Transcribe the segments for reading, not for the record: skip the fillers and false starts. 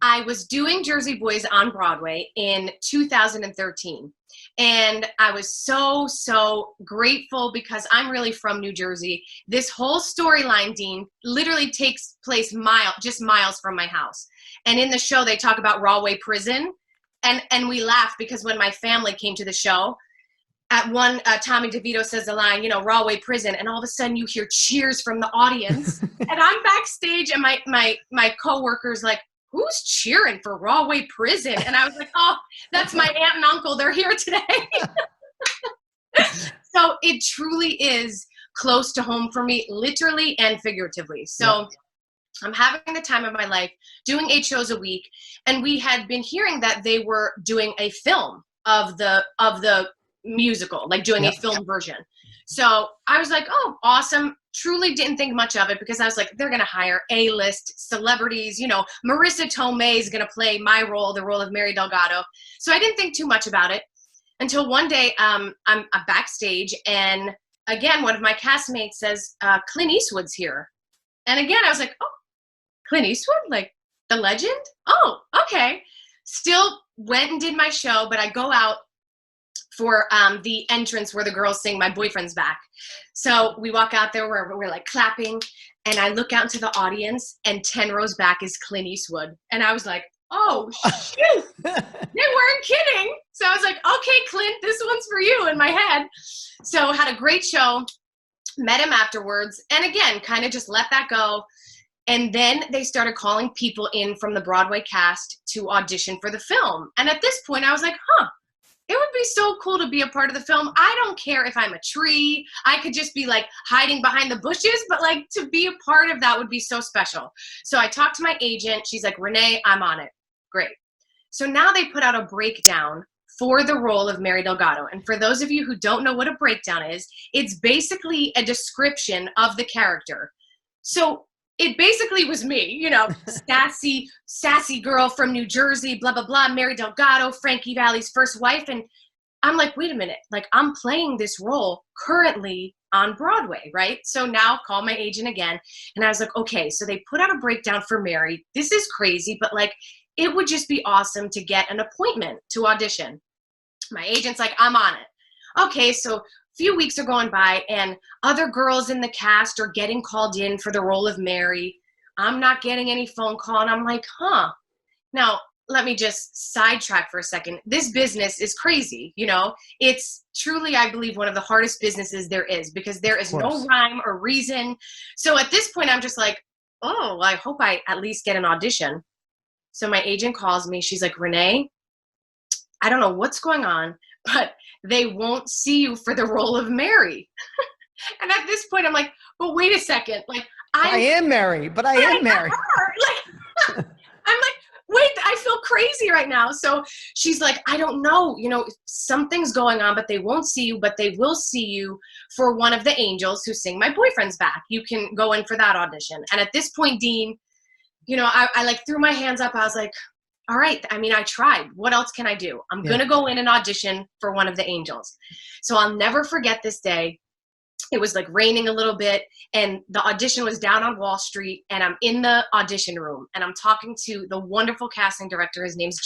I was doing Jersey Boys on Broadway in 2013. And I was so grateful because I'm really from New Jersey. This whole storyline, Dean, literally takes place just miles from my house. And in the show, they talk about Rahway Prison. And we laugh because when my family came to the show, at one, Tommy DeVito says the line, Rahway Prison, and all of a sudden you hear cheers from the audience. And I'm backstage, and my coworker's like, who's cheering for Rahway Prison? And I was like, oh, that's my aunt and uncle. They're here today. So it truly is close to home for me, literally and figuratively. So I'm having the time of my life, doing 8 shows a week. And we had been hearing that they were doing a film of the musical, like doing a film version. So I was like, oh, awesome. Truly didn't think much of it because I was like, they're going to hire A-list celebrities. Marissa Tomei is going to play my role, the role of Mary Delgado. So I didn't think too much about it until one day I'm backstage. And again, one of my castmates says, Clint Eastwood's here. And again, I was like, oh, Clint Eastwood? Like the legend? Oh, okay. Still went and did my show, but I go out for the entrance where the girls sing My Boyfriend's Back. So we walk out there where we're like clapping, and I look out into the audience, and 10 rows back is Clint Eastwood. And I was like, oh, shoot, they weren't kidding. So I was like, okay, Clint, this one's for you in my head. So had a great show, met him afterwards, and again, kind of just let that go. And then they started calling people in from the Broadway cast to audition for the film. And at this point, I was like, it would be so cool to be a part of the film. I don't care if I'm a tree. I could just be like hiding behind the bushes, but like to be a part of that would be so special. So I talked to my agent. She's like, Renee, I'm on it. Great. So now they put out a breakdown for the role of Mary Delgado. And for those of you who don't know what a breakdown is, it's basically a description of the character. So it basically was me, sassy girl from New Jersey, blah, blah, blah, Mary Delgado, Frankie Valli's first wife. And I'm like, wait a minute, like I'm playing this role currently on Broadway, right? So now call my agent again. And I was like, okay, so they put out a breakdown for Mary. This is crazy, but like, it would just be awesome to get an appointment to audition. My agent's like, I'm on it. Okay, so few weeks are going by and other girls in the cast are getting called in for the role of Mary. I'm not getting any phone call, and I'm like, Now, let me just sidetrack for a second. This business is crazy, It's truly, I believe, one of the hardest businesses there is because there is no rhyme or reason. So at this point, I'm just like, oh, I hope I at least get an audition. So my agent calls me. She's like, Renee, I don't know what's going on, but they won't see you for the role of Mary. And at this point, I'm like, but wait a second. Like, I am Mary, but I am Mary. Like, I'm like, wait, I feel crazy right now. So she's like, I don't know, something's going on, but they won't see you, but they will see you for one of the angels who sing My Boyfriend's Back. You can go in for that audition. And at this point, Dean, I like threw my hands up. I was like, all right, I mean, I tried. What else can I do? I'm going to go in and audition for one of the angels. So I'll never forget this day. It was like raining a little bit, and the audition was down on Wall Street, and I'm in the audition room, and I'm talking to the wonderful casting director. His name's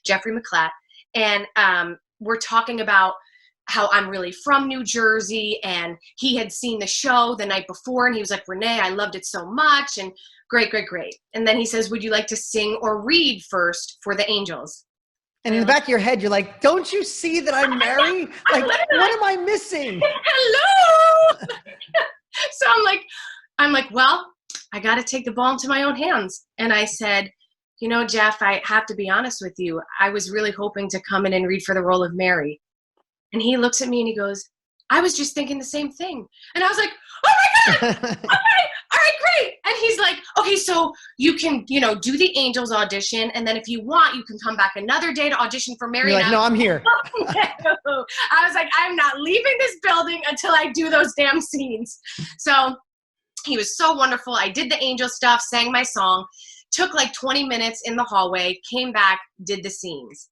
Jeffrey McClatt, and we're talking about how I'm really from New Jersey, and he had seen the show the night before, and he was like, Renee, I loved it so much, and great. And then he says, would you like to sing or read first for the angels? And in the back of your head, you're like, don't you see that I'm Mary? Like, what am I missing? Hello. So I'm like, well, I got to take the ball into my own hands. And I said, Jeff, I have to be honest with you. I was really hoping to come in and read for the role of Mary. And he looks at me and he goes, I was just thinking the same thing. And I was like, oh my God, okay, all right, great. And he's like, okay, so you can, do the angels audition. And then if you want, you can come back another day to audition for Mary. You're like, no, I'm here. I was like, I'm not leaving this building until I do those damn scenes. So he was so wonderful. I did the angel stuff, sang my song, took like 20 minutes in the hallway, came back, did the scenes.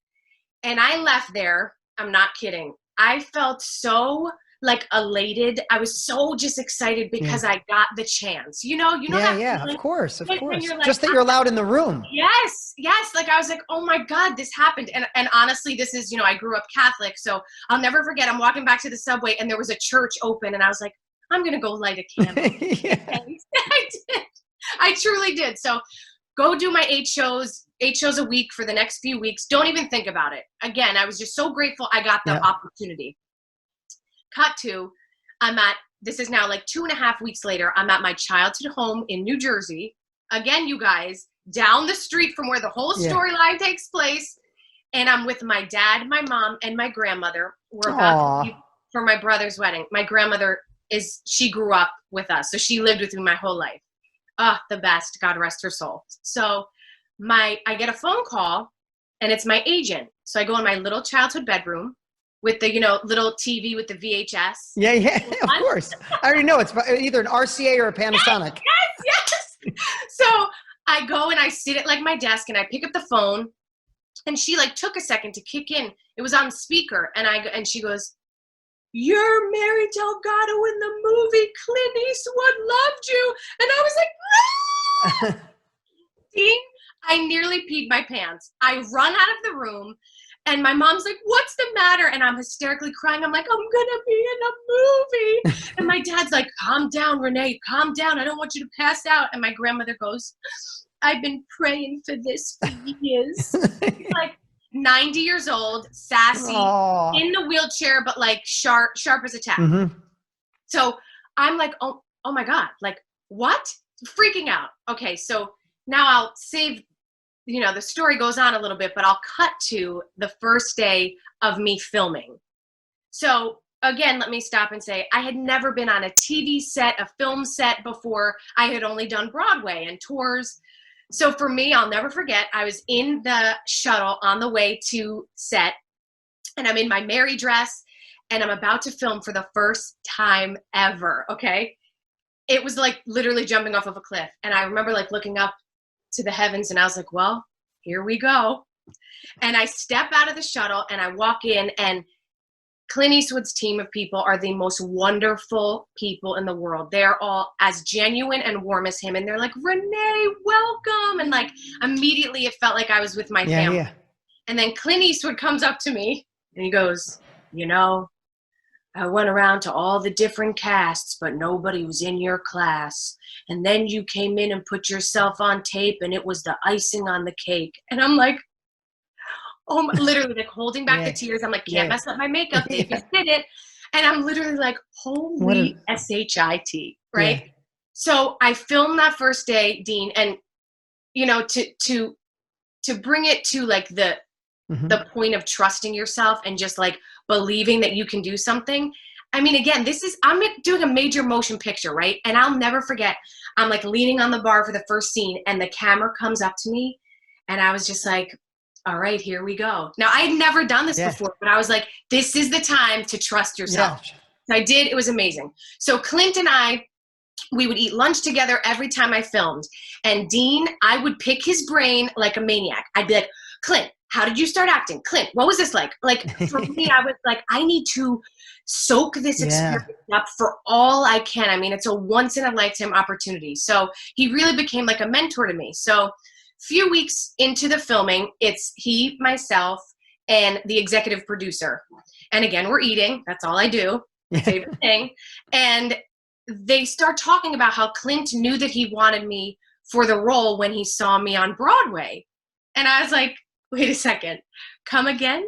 And I left there. I'm not kidding. I felt so like elated. I was so just excited because I got the chance, you know that feeling? Of course. When you're like, Just that you're allowed in the room. Yes. Like I was like, oh my God, this happened. And honestly, this is, I grew up Catholic, so I'll never forget. I'm walking back to the subway and there was a church open and I was like, I'm going to go light a candle. I did. I truly did. So go do my 8 shows a week for the next few weeks. Don't even think about it. Again, I was just so grateful I got the opportunity. Cut to, this is now like 2.5 weeks later, I'm at my childhood home in New Jersey. Again, you guys, down the street from where the whole storyline takes place. And I'm with my dad, my mom, and my grandmother. We're about to leave for my brother's wedding. My grandmother she grew up with us. So she lived with me my whole life. The best, God rest her soul. So I get a phone call and it's my agent. So I go in my little childhood bedroom with the, little TV with the VHS. Yeah, of course. I already know it's either an RCA or a Panasonic. Yes. So I go and I sit at like my desk and I pick up the phone and she like took a second to kick in. It was on speaker and she goes, "You're Mary Delgado in the movie. Clint Eastwood loved you." And I was like, "Ah!" Dean, I nearly peed my pants. I run out of the room and my mom's like, "What's the matter?" And I'm hysterically crying. I'm like, "I'm going to be in a movie." And my dad's like, "Calm down, Renee, calm down. I don't want you to pass out." And my grandmother goes, "I've been praying for this for years." Like 90 years old, sassy, in the wheelchair, but like sharp as a tack. Mm-hmm. So I'm like, oh my God, like what? Freaking out. Okay, so now I'll save, the story goes on a little bit, but I'll cut to the first day of me filming. So again, let me stop and say, I had never been on a TV set, a film set before. I had only done Broadway and tours. So for me, I'll never forget, I was in the shuttle on the way to set and I'm in my Mary dress and I'm about to film for the first time ever. Okay. It was like literally jumping off of a cliff. And I remember like looking up to the heavens and I was like, well, here we go. And I step out of the shuttle and I walk in and Clint Eastwood's team of people are the most wonderful people in the world. They're all as genuine and warm as him. And they're like, "Renee, welcome." And like immediately it felt like I was with my family. Yeah. And then Clint Eastwood comes up to me and he goes, "I went around to all the different casts, but nobody was in your class. And then you came in and put yourself on tape and it was the icing on the cake." And I'm like, literally like holding back the tears. I'm like, can't mess up my makeup. They just did it. And I'm literally like, holy SHIT, right? Yeah. So I filmed that first day, Dean, and to bring it to like the point of trusting yourself and just like believing that you can do something. I mean, again, I'm doing a major motion picture, right? And I'll never forget, I'm like leaning on the bar for the first scene and the camera comes up to me and I was just like, all right, here we go. Now, I had never done this before, but I was like, this is the time to trust yourself. Yeah. So I did. It was amazing. So Clint and we would eat lunch together every time I filmed. And Dean, I would pick his brain like a maniac. I'd be like, "Clint, how did you start acting? Clint, what was this like?" Like for me, I was like, I need to soak this experience up for all I can. I mean, it's a once in a lifetime opportunity. So he really became like a mentor to me. So few weeks into the filming, it's he, myself, and the executive producer. And again, we're eating. That's all I do. Favorite thing. And they start talking about how Clint knew that he wanted me for the role when he saw me on Broadway. And I was like, wait a second, come again?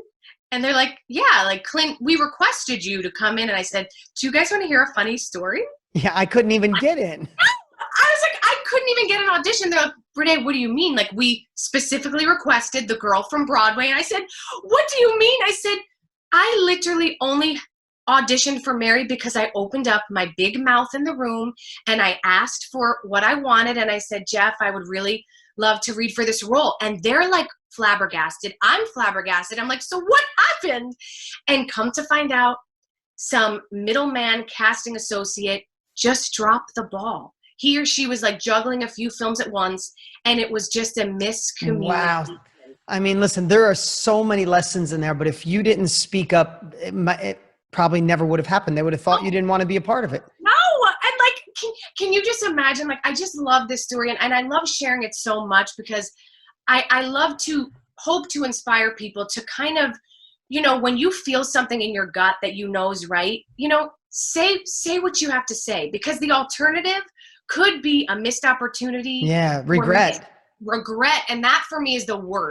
And they're like, yeah, like Clint, we requested you to come in. And I said, do you guys want to hear a funny story? Yeah, I couldn't even get in. I was like, I couldn't even get an audition. They're like, "Renee, what do you mean? Like, we specifically requested the girl from Broadway." And I said, "What do you mean?" I said, "I literally only auditioned for Mary because I opened up my big mouth in the room and I asked for what I wanted. And I said, Jeff, I would really love to read for this role." And they're like flabbergasted. I'm flabbergasted. I'm like, "So what happened?" And come to find out, some middleman casting associate just dropped the ball. He or she was like juggling a few films at once, and it was just a miscommunication. Wow. I mean, listen, there are so many lessons in there, but if you didn't speak up, probably never would have happened. They would have thought you didn't want to be a part of it. No, and like, can you just imagine? Like, I just love this story, and I love sharing it so much because I love to hope to inspire people to kind of, you know, when you feel something in your gut that you know is right, you know, say what you have to say, because the alternative could be a missed opportunity. Yeah, regret. Regret, and that for me is the worst.